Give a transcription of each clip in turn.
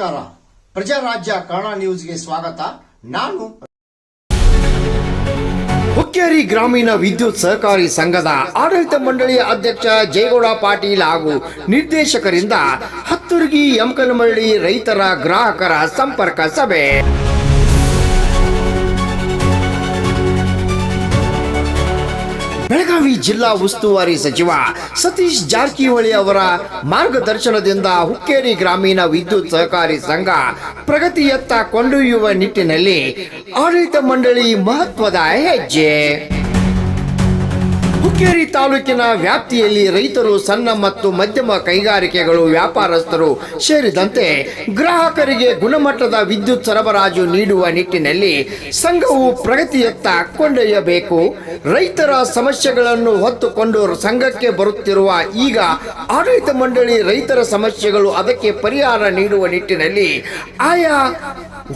ನಮಸ್ಕಾರ. ಪ್ರಜಾರಾಜ್ಯ ಕನ್ನಡ ನ್ಯೂಸ್ಗೆ ಸ್ವಾಗತ. ನಾನು ಹುಕ್ಕೇರಿ ಗ್ರಾಮೀಣ ವಿದ್ಯುತ್ ಸಹಕಾರಿ ಸಂಘದ ಆಡಳಿತ ಮಂಡಳಿಯ ಅಧ್ಯಕ್ಷ ಜಯಗೌಡ ಪಾಟೀಲ್ ಹಾಗೂ ನಿರ್ದೇಶಕರಿಂದ ಹತ್ತುರ್ಗಿ ಯಮಕನಮಳ್ಳಿ ರೈತರ ಗ್ರಾಹಕರ ಸಂಪರ್ಕ ಸಭೆ. ಬೆಳಗಾವಿ ಜಿಲ್ಲಾ ಉಸ್ತುವಾರಿ ಸಚಿವ ಸತೀಶ್ ಜಾರಕಿಹೊಳಿ ಅವರ ಮಾರ್ಗದರ್ಶನದಿಂದ ಹುಕ್ಕೇರಿ ಗ್ರಾಮೀಣ ವಿದ್ಯುತ್ ಸಹಕಾರಿ ಸಂಘ ಪ್ರಗತಿಯತ್ತ ಕೊಂಡೊಯ್ಯುವ ನಿಟ್ಟಿನಲ್ಲಿ ಆಡಳಿತ ಮಂಡಳಿ ಮಹತ್ವದ ಹೆಜ್ಜೆ. ಹುಕ್ಕೇರಿ ತಾಲೂಕಿನ ವ್ಯಾಪ್ತಿಯಲ್ಲಿ ರೈತರು, ಸಣ್ಣ ಮತ್ತು ಮಧ್ಯಮ ಕೈಗಾರಿಕೆಗಳು, ವ್ಯಾಪಾರಸ್ಥರು ಸೇರಿದಂತೆ ಗ್ರಾಹಕರಿಗೆ ಗುಣಮಟ್ಟದ ವಿದ್ಯುತ್ ಸರಬರಾಜು ನೀಡುವ ನಿಟ್ಟಿನಲ್ಲಿ ಸಂಘವು ಪ್ರಗತಿಯತ್ತ ಕೊಂಡೊಯ್ಯಬೇಕು. ರೈತರ ಸಮಸ್ಯೆಗಳನ್ನು ಹೊತ್ತುಕೊಂಡು ಸಂಘಕ್ಕೆ ಬರುತ್ತಿರುವ ಈಗ ಆಡಳಿತ ಮಂಡಳಿ ರೈತರ ಸಮಸ್ಯೆಗಳು ಅದಕ್ಕೆ ಪರಿಹಾರ ನೀಡುವ ನಿಟ್ಟಿನಲ್ಲಿ ಆಯಾ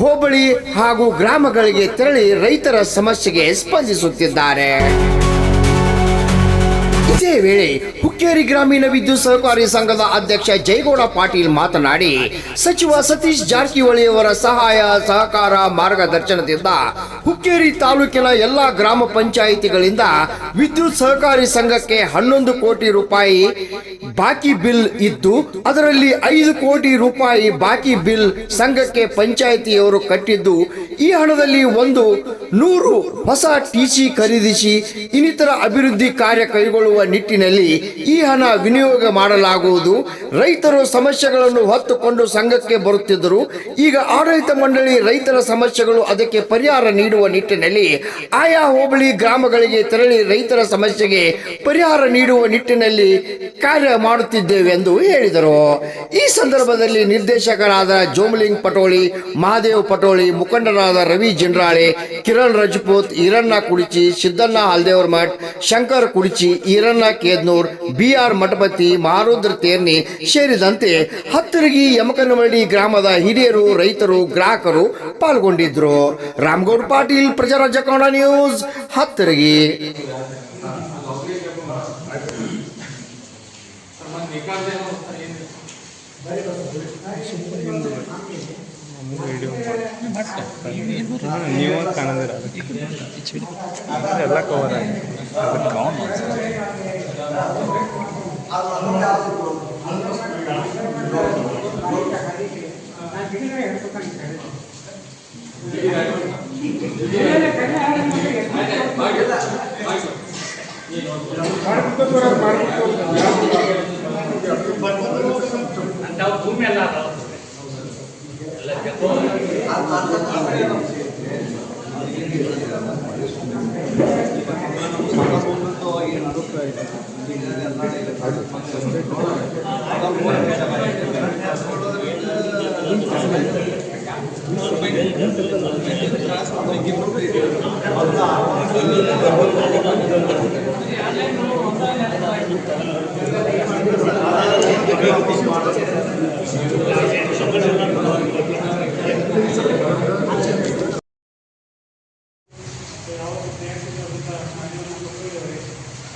ಹೋಬಳಿ ಹಾಗೂ ಗ್ರಾಮಗಳಿಗೆ ತೆರಳಿ ರೈತರ ಸಮಸ್ಯೆಗೆ ಸ್ಪಂದಿಸುತ್ತಿದ್ದಾರೆ. ಇದೇ ವೇಳೆ ಹುಕ್ಕೇರಿ ಗ್ರಾಮೀಣ ವಿದ್ಯುತ್ ಸಹಕಾರಿ ಸಂಘದ ಅಧ್ಯಕ್ಷ ಜಯಗೌಡ ಪಾಟೀಲ್ ಮಾತನಾಡಿ, ಸಚಿವ ಸತೀಶ್ ಜಾರಕಿಹೊಳಿ ಅವರ ಸಹಾಯ ಸಹಕಾರ ಮಾರ್ಗದರ್ಶನದಿಂದ ಹುಕ್ಕೇರಿ ತಾಲೂಕಿನ ಎಲ್ಲಾ ಗ್ರಾಮ ಪಂಚಾಯಿತಿಗಳಿಂದ ವಿದ್ಯುತ್ ಸಹಕಾರಿ ಸಂಘಕ್ಕೆ 11 ಕೋಟಿ ರೂಪಾಯಿ ಬಾಕಿ ಬಿಲ್ ಇದ್ದು ಅದರಲ್ಲಿ 5 ಕೋಟಿ ರೂಪಾಯಿ ಬಾಕಿ ಬಿಲ್ ಸಂಘಕ್ಕೆ ಪಂಚಾಯಿತಿಯವರು ಕಟ್ಟಿದ್ದು, ಈ ಹಣದಲ್ಲಿ 100 ಹೊಸ ಟಿಸಿ ಖರೀದಿಸಿ ಇನ್ನಿತರ ಅಭಿವೃದ್ಧಿ ಕಾರ್ಯ ಕೈಗೊಳ್ಳುವ ನಿಟ್ಟಿನಲ್ಲಿ ಈ ಹಣ ವಿನಿಯೋಗ ಮಾಡಲಾಗುವುದು. ರೈತರು ಸಮಸ್ಯೆಗಳನ್ನು ಹೊತ್ತುಕೊಂಡು ಸಂಘಕ್ಕೆ ಬರುತ್ತಿದ್ದರು. ಈಗ ಆಡಳಿತ ಮಂಡಳಿ ರೈತರ ಸಮಸ್ಯೆಗಳು ಅದಕ್ಕೆ ಪರಿಹಾರ ನೀಡುವ ನಿಟ್ಟಿನಲ್ಲಿ ಆಯಾ ಹೋಬಳಿ ಗ್ರಾಮಗಳಿಗೆ ತೆರಳಿ ರೈತರ ಸಮಸ್ಯೆಗೆ ಪರಿಹಾರ ನೀಡುವ ನಿಟ್ಟಿನಲ್ಲಿ ಕಾರ್ಯ ಮಾಡುತ್ತಿದ್ದೇವೆ ಎಂದು ಹೇಳಿದರು. ಈ ಸಂದರ್ಭದಲ್ಲಿ ನಿರ್ದೇಶಕರಾದ ಜೋಮಲಿಂಗ್ ಪಟೋಳಿ, ಮಹಾದೇವ್ ಪಟೋಳಿ, ಮುಖಂಡರಾದ ರವಿ ಜಿಂಡ್ರಾಳೆ, ಕಿರಣ್ ರಜಪೂತ್, ಈರಣ್ಣ ಕುಡಿಚಿ, ಸಿದ್ದಣ್ಣ ಹಲ್ದೇವರ್ ಮಠ್, ಶಂಕರ್ ಕುಡಿಚಿ, ಈರಣ್ಣ ಕೇದ್ನೂರ್, BR ಮಠಪತಿ, ಮಹಾರುದ್ರ ತೇರ್ನಿ ಸೇರಿದಂತೆ ಹತ್ತುರ್ಗಿ ಯಮಕನಮಳ್ಳಿ ಗ್ರಾಮದ ಹಿರಿಯರು, ರೈತರು, ಗ್ರಾಹಕರು ಪಾಲ್ಗೊಂಡಿದ್ರು. ರಾಮಗೌಡ ಪಾಟೀಲ್, ಪ್ರಜಾರಾಜ್ಯ ಕನ್ನಡ ನ್ಯೂಸ್, ಹತ್ತುರ್ಗಿ. ನೀವು ಕಾಣದಿರ ಎಲ್ಲ ಕವರ್ ಆಗಿದೆ.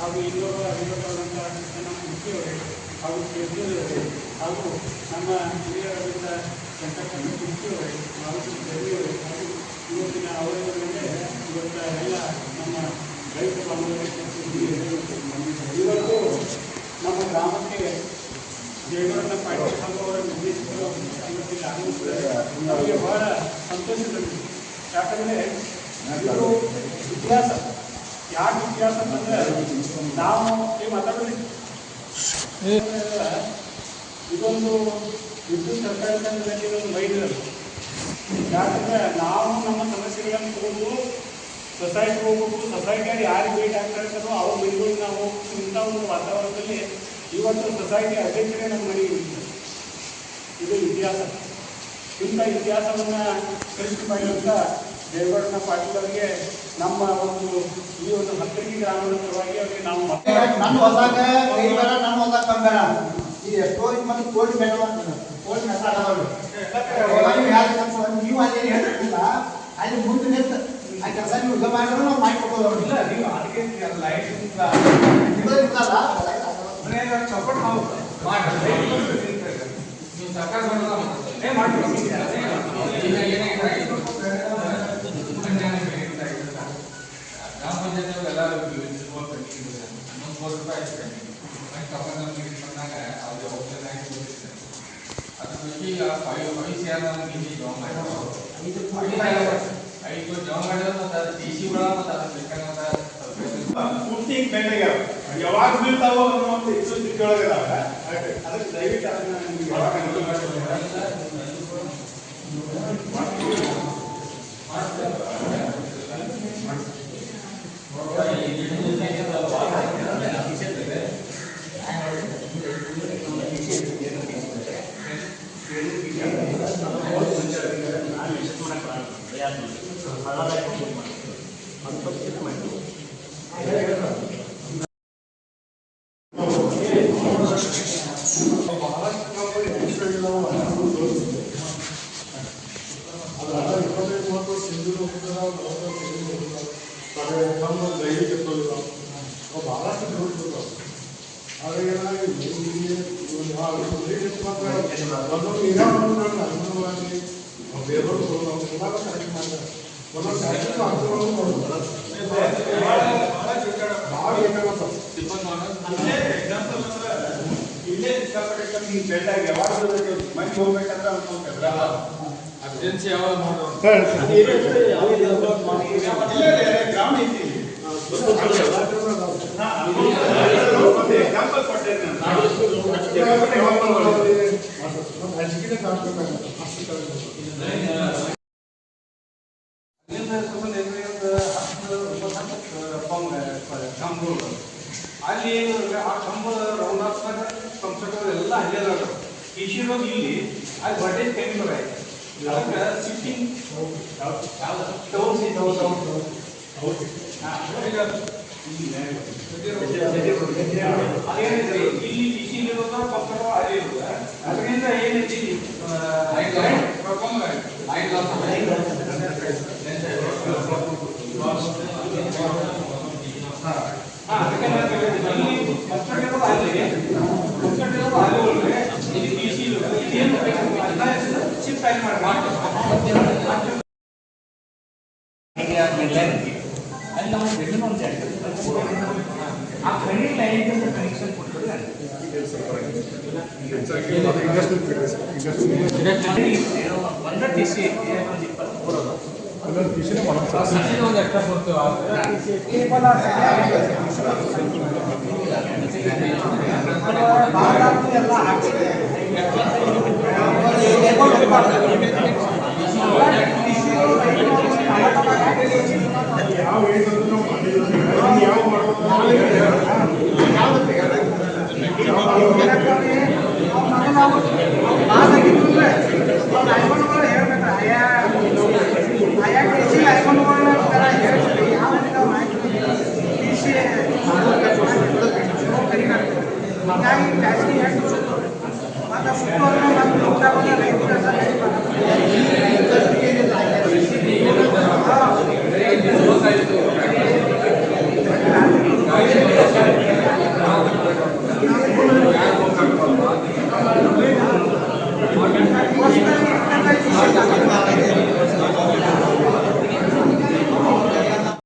ಹಾಗೂ ಇಲ್ಲಿರುವಂಥ ನಮ್ಮ ಮುಖ್ಯವರೇ ಹಾಗೂ ಕೇಂದ್ರದವರೇ ಹಾಗೂ ನಮ್ಮ ಹಿರಿಯರಾದಂಥ ಶಂಕರಕಂಡ ಮುಖ್ಯವರೇ ಮಾರುತಿ ದೇವಿಯವರೇ ಹಾಗೂ ಇವತ್ತಿನ ಅವರವರೇ ಇವತ್ತು ಎಲ್ಲ ನಮ್ಮ ರೈತ ಬಾಂಧವರಿಗೆ ಇವತ್ತು ನಮ್ಮ ಗ್ರಾಮಕ್ಕೆ ಜಯಗೌಡ ಪಾಟೀಲ್ ಅವರ ನಿರ್ದೇಶಕರು ಇವತ್ತಿಗೆ ಆಗಮಿಸಿದ್ದಾರೆ. ನಮಗೆ ಬಹಳ ಸಂತೋಷದಲ್ಲಿ, ಯಾಕಂದರೆ ಇದು ಇತಿಹಾಸ. ಯಾಕೆ ಇತಿಹಾಸ ಅಂತಂದ್ರೆ ನಾವು ಮಾತಾಡೋದು ಇದೊಂದು ವಿದ್ಯುತ್ ಸರ್ಕಾರಿ ಸಂಘದಲ್ಲಿ ಇದೊಂದು ಮೈಲಿರಲ್ಲ. ಯಾಕಂದ್ರೆ ನಾವು ನಮ್ಮ ಸಮಸ್ಯೆಗಳನ್ನು ತಗೊಂಡು ಸೊಸೈಟಿಗೆ ಹೋಗ್ಬೇಕು, ಸೊಸೈಟಿಯಲ್ಲಿ ಯಾರಿಗೆ ಭೇಟಿ ಆಗ್ತಾ ಇರ್ತಾರೋ ಅವ್ರ ಮನೆಗಳಿಗೆ ನಾವು ಹೋಗ್ಬೇಕು. ಇಂಥ ಒಂದು ವಾತಾವರಣದಲ್ಲಿ ಇವತ್ತು ಸೊಸೈಟಿ ಅಧ್ಯಕ್ಷರೇ ನಮ್ಮ ಮನೆಗೆ ಇದು ಇತಿಹಾಸ. ಇಂಥ ಇತಿಹಾಸವನ್ನು ಕಲಿಸಿಕೊಳ್ಳುವಂಥ ಜಯಗೌಡ ಪಾಟೀಲ್ ಅವರಿಗೆ ನಮ್ಮ ಒಂದು ಈ ಒಂದು ಹತ್ತುರ್ಗಿ ಗ್ರಾಮದ ಪರವಾಗಿ ಅವರಿಗೆ ನಾವು ನನ್ನ ಹೊಸಾಗ ಕೈಬೇಡ, ನನ್ನ ಹೊಸಾಗ ಕಂಬೇಡ, ಈ ಎಷ್ಟೋ ಮಂದಿ ಕೋಟಿ ಬೇಡ ಕೋಟಿ ಮೆಸಾಡವರು ನೀವು ಅಲ್ಲಿ ಹೇಳ್ತಿಲ್ಲ, ಅಲ್ಲಿ ಮುಂದೆ ನಿಂತು ಆ ಕೆಲಸ ನೀವು ಉದ್ಯೋಗ ಮಾಡಿದ್ರು ನಾವು ಮಾಡಿಕೊಡೋದು. ಇಲ್ಲ ನೀವು ಅದಕ್ಕೆ ಲೈಟ್ ಚೌಕಟ್ ನಾವು ಮಾಡಿ ನೀವು ಸರ್ಕಾರ ಗ್ರಾಮ ಪಂಚಾಯತ್ ಎಲ್ಲರೂ ಬಂದಾಗ ಅದು ಅದ್ರ ಬಗ್ಗೆ ಈಗ 5 CR ನಮಗೆ ಜಾಬ್ ಮಾಡಿದ್ರು 5 ಜಾಬ್ ಮಾಡಿದ್ರೆ ಮತ್ತೆ ಅದು DC ಒಳ ಮತ್ತೆ ಅದು ಬೇಕಾಗಂತ ಪೂರ್ತಿ ಬೆಂಡೆಗೆ ಯಾವಾಗ ಬೀಳ್ತಾವೋ ಅನ್ನೋ ಒಂದು ಇದು ತಿಳ್ಕೊಳ್ಳೋದಿಲ್ಲ ಅದಕ್ಕೆ ದಯವಿಟ್ಟು ಅದನ್ನ ನಿಮ್ಗೆ ಯಾವಾಗ ಅನುಕೂಲ ಇಲ್ಲೇ ಸಿಕ್ಕಾಪಟ್ಟೆ ಬೆಂಡಾಗಿ ಯಾವಾಗ ಮನೆಗೆ ಹೋಗ್ಬೇಕಂದ್ರೆ ಅನ್ಕೊಂಡ್ರೆ ಅರ್ಜೆನ್ಸಿ ಯಾವಾಗ ಮಾಡೋದು ಗ್ರಾಮ ಐತಿ ಎಕ್ಸಾಂಪಲ್ ಕೊಟ್ಟೇನೆ ಅಲ್ಲಿ ಏನು ಆ ಕಂಬದ ರೌಂಡ್ ಆಗ್ತಾರೆ ಕಂಪ್ಯೂಟರ್ ಎಲ್ಲ ಅಲ್ಲೇ ಈಶಿರೋದು ಇಲ್ಲಿ ಅಲ್ಲಿ ವೋಲ್ಟೇಜ್ ಕಮ್ಮಿ ಬರಾಯ್ತು ಅದಕ್ಕೆ ಸಿಟ್ಟಿಂಗ್ ಅದೇನಿದೆ ಇಲ್ಲಿ ಡಿಸಿ ಇರೋದು ಕಂಪ್ಯೂಟರ್ ಅದೇ ಇರೋದು ಅದರಿಂದ ಏನೈತಿ ಅದಕ್ಕೆ ಶಿಫ್ಟ್ ಆಗಿ ಮಾಡಿ ಅಲ್ಲಿ ನಾವು ಬೆಳ್ಳಿನ ಒಂದು ಆ ಕ್ರೆಡಿಟ್ ಲೈನ್ ಕನೆಕ್ಷನ್ ಕೊಡ್ತಾರೆ ಒಂದೇ ಟಿ ಸಿ ಒಂದು 23 ಒಂದು ಎಕ್ಸ್ಟ್ರಾ Gracias.